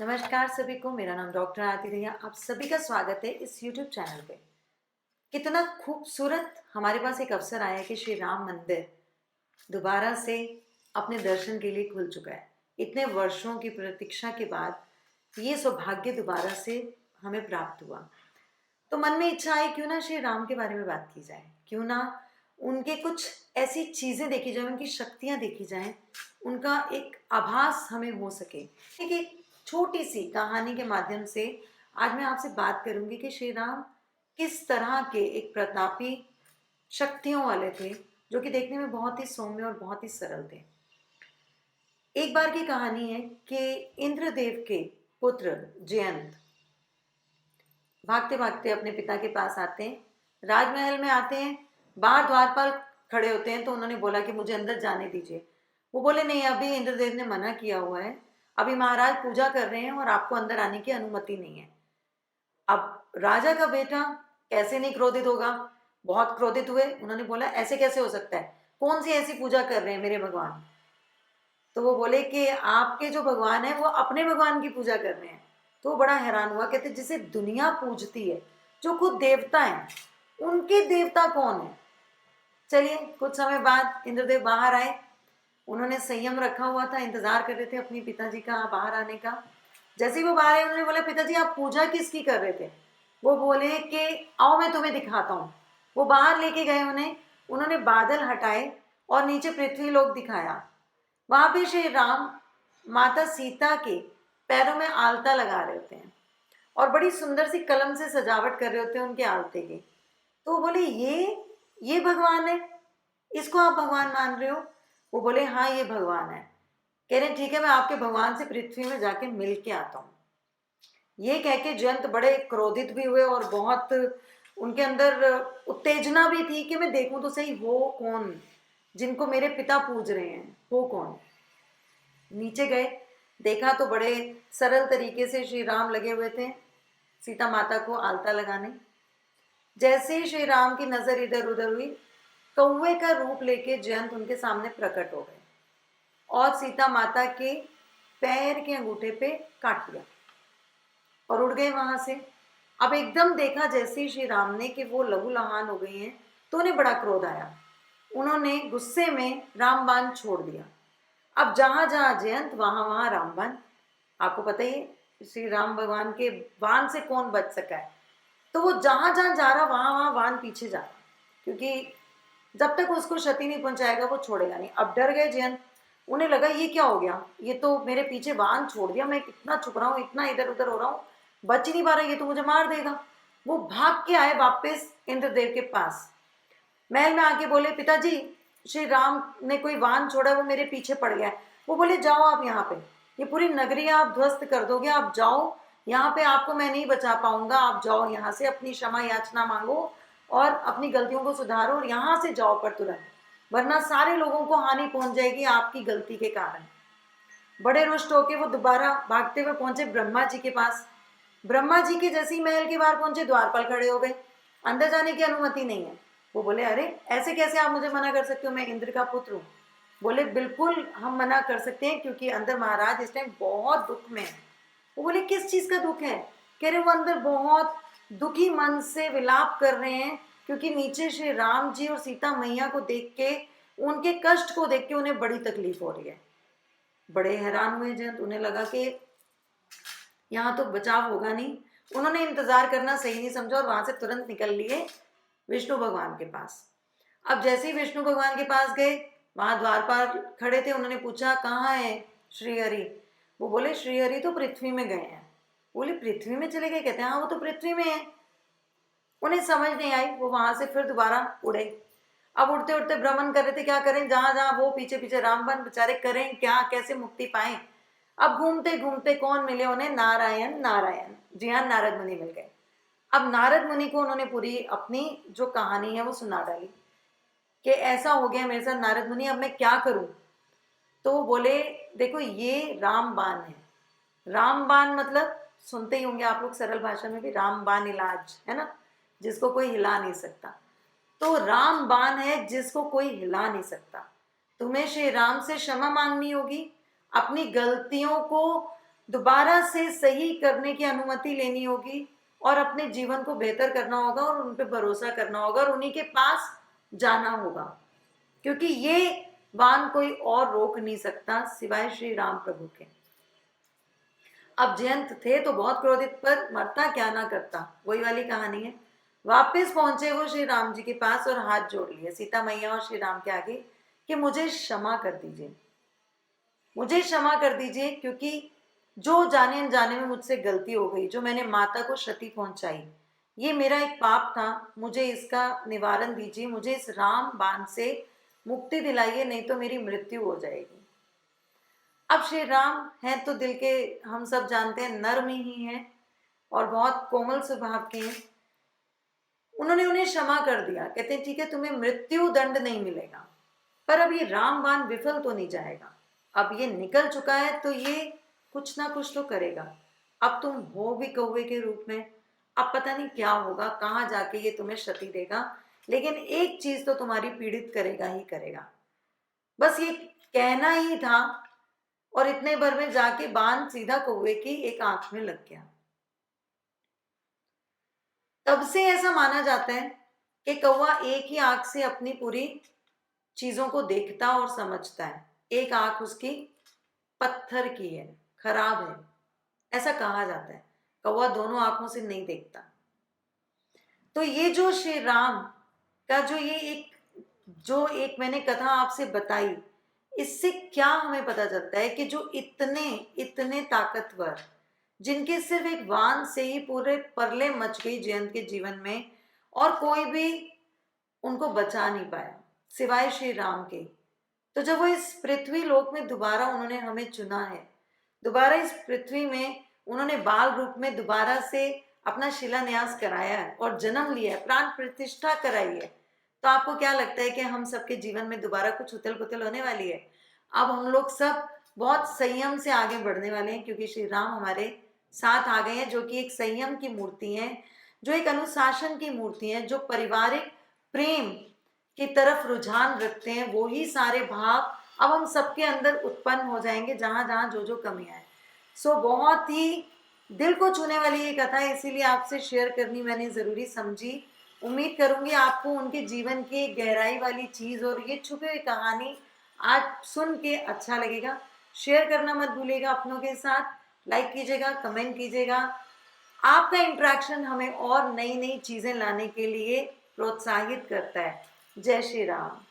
नमस्कार सभी को। मेरा नाम डॉक्टर आरती दहिया। आप सभी का स्वागत है इस YouTube चैनल पे। कितना खूबसूरत हमारे पास एक अवसर आया है कि श्री राम मंदिर दोबारा से अपने दर्शन के लिए खुल चुका है। इतने वर्षों की प्रतीक्षा के बाद ये सौभाग्य दोबारा से हमें प्राप्त हुआ। तो मन में इच्छा आई, क्यों ना श्री राम के बारे में बात की जाए, क्यों ना उनके कुछ ऐसी चीज़ें देखी जाए, उनकी शक्तियाँ देखी जाएं, उनका एक आभास हमें हो सके। एक छोटी सी कहानी के माध्यम से आज मैं आपसे बात करूंगी कि श्री राम किस तरह के एक प्रतापी शक्तियों वाले थे, जो कि देखने में बहुत ही सौम्य और बहुत ही सरल थे। एक बार की कहानी है कि इंद्रदेव के पुत्र जयंत भागते भागते अपने पिता के पास आते हैं, राजमहल में आते हैं। बाहर द्वारपाल खड़े होते हैं तो उन्होंने बोला कि मुझे अंदर जाने दीजिए। वो बोले नहीं, अभी इंद्रदेव ने मना किया हुआ है, अभी महाराज पूजा कर रहे हैं और आपको अंदर आने की अनुमति नहीं है। अब राजा का बेटा कैसे नहीं क्रोधित होगा, बहुत क्रोधित हुए। उन्होंने बोला ऐसे कैसे हो सकता है, कौन सी ऐसी पूजा कर रहे हैं मेरे भगवान। तो वो बोले कि आपके जो भगवान है वो अपने भगवान की पूजा कर रहे हैं। तो वो बड़ा हैरान हुआ, कहते जिसे दुनिया पूजती है, जो खुद देवता है, उनके देवता कौन है। चलिए, कुछ समय बाद इंद्रदेव बाहर आए। उन्होंने संयम रखा हुआ था, इंतजार कर रहे थे अपने पिताजी का बाहर आने का। जैसे ही वो बाहर आए, उन्होंने बोला पिताजी आप पूजा किसकी कर रहे थे। वो बोले कि आओ मैं तुम्हें दिखाता हूँ। वो बाहर लेके गए उन्हें, उन्होंने बादल हटाए और नीचे पृथ्वी लोक दिखाया। वहां पे श्री राम माता सीता के पैरों में आलता लगा रहे होते हैं और बड़ी सुंदर सी कलम से सजावट कर रहे होते हैं उनके आलते की। तो वो बोले ये भगवान है, इसको आप भगवान मान रहे हो। वो बोले हाँ ये भगवान है। कह रहे ठीक है, मैं आपके भगवान से पृथ्वी में जाके मिल के आता हूँ। ये कह के जयंत बड़े क्रोधित भी हुए और बहुत उनके अंदर उत्तेजना भी थी कि मैं देखूं तो सही हो कौन, जिनको मेरे पिता पूज रहे हैं हो कौन। नीचे गए, देखा तो बड़े सरल तरीके से श्री राम लगे हुए थे सीता माता को आलता लगाने। जैसे ही श्री राम की नजर इधर उधर हुई, कौवे का रूप लेके जयंत उनके सामने प्रकट हो गए और सीता माता के पैर के अंगूठे पे काट लिया और उड़ गए वहां से। अब एकदम देखा जैसे ही श्री राम ने कि वो लहूलुहान हो गई हैं, तो उन्हें बड़ा क्रोध आया। उन्होंने गुस्से में रामबाण छोड़ दिया। अब जहां जहां जयंत वहां वहां रामबाण। आपको पता ही है श्री राम भगवान के बाण से कौन बच सका है। तो वो जहां जहां जा रहा वहां वहां बाण पीछे जा रहा, क्योंकि जब तक उसको क्षति नहीं पहुंचाएगा वो छोड़ेगा नहीं। अब डर गए जयंत, उन्हें लगा ये क्या हो गया, ये तो मेरे पीछे बाण छोड़ दिया, मैं इतना छुप रहा हूँ, इतना इधर उधर हो रहा हूँ, बच ही नहीं पा रहा, ये तो मुझे मार देगा। वो भाग के आए वापस इंद्रदेव के पास। महल में आके बोले पिताजी, श्री राम ने कोई वाहन छोड़ा, वो मेरे पीछे पड़ गया है। वो बोले जाओ आप यहाँ पे, ये पूरी नगरी आप ध्वस्त कर दोगे, आप जाओ, यहाँ पे आपको मैं नहीं बचा पाऊंगा, आप जाओ यहाँ से, अपनी क्षमा याचना मांगो और अपनी गलतियों को सुधारो और यहाँ से जाओ पर तुरंत, वरना सारे लोगों को हानि पहुंच जाएगी आपकी गलती के कारण। बड़े रुष्ट होके वो दोबारा भागते हुए पहुंचे ब्रह्मा जी के पास। ब्रह्मा जी के जैसे ही महल के बाहर पहुंचे, द्वारपाल खड़े हो गए, अंदर जाने की अनुमति नहीं है। वो बोले अरे ऐसे कैसे आप मुझे मना कर सकते हो, मैं इंद्र का पुत्र हूँ। बोले बिल्कुल हम मना कर सकते हैं, क्योंकि अंदर महाराज इस टाइम बहुत दुख में है। वो बोले किस चीज का दुख है। कह रहे वो अंदर बहुत दुखी मन से विलाप कर रहे हैं, क्योंकि नीचे श्री राम जी और सीता मैया को देख के, उनके कष्ट को देख के उन्हें बड़ी तकलीफ हो रही है। बड़े हैरान हुए जयंत, उन्हें लगा कि यहाँ तो बचाव होगा नहीं। उन्होंने इंतजार करना सही नहीं समझा और वहां से तुरंत निकल लिए विष्णु भगवान के पास। अब जैसे ही विष्णु भगवान के पास गए, वहां द्वारपाल खड़े थे, उन्होंने पूछा कहाँ है श्रीहरि। वो बोले श्रीहरि तो पृथ्वी में गए हैं। बोले पृथ्वी में चले गए, कहते हैं हाँ वो तो पृथ्वी में है। उन्हें समझ नहीं आई, वो वहां से फिर दोबारा उड़े। अब उड़ते उड़ते भ्रमण कर रहे थे, क्या करें, जहां जहां वो पीछे पीछे रामबन, बेचारे करें क्या, कैसे मुक्ति पाए। अब घूमते घूमते कौन मिले उन्हें, नारायण। नारायण जी हाँ, नारद मुनि मिल गए। अब नारद मुनि को उन्होंने पूरी अपनी जो कहानी है वो सुना डाली कि ऐसा हो गया मेरे साथ नारद मुनि, अब मैं क्या करूं। तो वो बोले देखो ये रामबाण है। रामबाण मतलब सुनते ही होंगे आप लोग सरल भाषा में भी, रामबाण इलाज है ना, जिसको कोई हिला नहीं सकता। तो रामबाण है जिसको कोई हिला नहीं सकता। तुम्हें श्री राम से क्षमा मांगनी होगी, अपनी गलतियों को दोबारा से सही करने की अनुमति लेनी होगी और अपने जीवन को बेहतर करना होगा और उन पर भरोसा करना होगा और उन्हीं के पास जाना होगा, क्योंकि ये वान कोई और रोक नहीं सकता सिवाय श्री राम प्रभु के। अब जयंत थे तो बहुत क्रोधित, पर मरता क्या ना करता, वही वाली कहानी है। वापस पहुंचे वो श्री राम जी के पास और हाथ जोड़ लिए सीता मैया और श्री राम के आगे कि मुझे क्षमा कर दीजिए, मुझे क्षमा कर दीजिए, क्योंकि जो जाने अनजाने में मुझसे गलती हो गई, जो मैंने माता को क्षति पहुंचाई, ये मेरा एक पाप था, मुझे इसका निवारण दीजिए, मुझे इस राम बाण से मुक्ति दिलाइए, नहीं तो मेरी मृत्यु हो जाएगी। अब श्री राम हैं तो दिल के हम सब जानते हैं नर्म ही हैं और बहुत कोमल स्वभाव के हैं। उन्होंने उन्हें क्षमा कर दिया, कहते हैं ठीक है तुम्हें मृत्यु दंड नहीं मिलेगा, पर अब ये रामबाण विफल तो नहीं जाएगा, अब ये निकल चुका है तो ये कुछ ना कुछ तो करेगा। अब तुम हो भी कौवे के रूप में, अब पता नहीं क्या होगा, कहाँ जाके ये तुम्हें क्षति देगा, लेकिन एक चीज तो तुम्हारी पीड़ित करेगा ही करेगा। बस ये कहना ही था और इतने भर में जाके बाण सीधा कौवे की एक आंख में लग गया। तब से ऐसा माना जाता है कि कौवा एक ही आंख से अपनी पूरी चीजों को देखता और समझता है, एक आंख उसकी पत्थर की है, खराब है, ऐसा कहा जाता है। कौवा दोनों आंखों से नहीं देखता। तो ये जो श्री राम का जो एक मैंने कथा आपसे बताई, इससे क्या हमें पता चलता है कि जो इतने इतने ताकतवर, जिनके सिर्फ एक वान से ही पूरे परले मच गई जयंत के जीवन में और कोई भी उनको बचा नहीं पाया सिवाय श्री राम के, तो जब वो इस पृथ्वी लोक में दोबारा उन्होंने हमें चुना है, दोबारा इस पृथ्वी में उन्होंने बाल रूप में दोबारा से अपना शिलान्यास कराया है और जन्म लिया है, प्राण प्रतिष्ठा कराई है, तो आपको क्या लगता है कि हम सबके जीवन में दोबारा कुछ उथल पुथल होने वाली है? अब हम लोग सब बहुत संयम से आगे बढ़ने वाले हैं, क्योंकि श्री राम हमारे साथ आ गए हैं, जो कि एक संयम की मूर्ति है, जो एक अनुशासन की मूर्ति है, जो पारिवारिक प्रेम की तरफ रुझान रखते हैं। वो ही सारे भाव अब हम सबके अंदर उत्पन्न हो जाएंगे जहां जहां जो जो कमियां हैं। सो बहुत ही दिल को छूने वाली ये कथा है, इसीलिए आपसे शेयर करनी मैंने ज़रूरी समझी। उम्मीद करूंगी आपको उनके जीवन की गहराई वाली चीज़ और ये छुपी हुई कहानी आज सुन के अच्छा लगेगा। शेयर करना मत भूलिएगा अपनों के साथ, लाइक कीजिएगा, कमेंट कीजिएगा। आपका इंटरेक्शन हमें और नई नई चीज़ें लाने के लिए प्रोत्साहित करता है। जय श्री राम।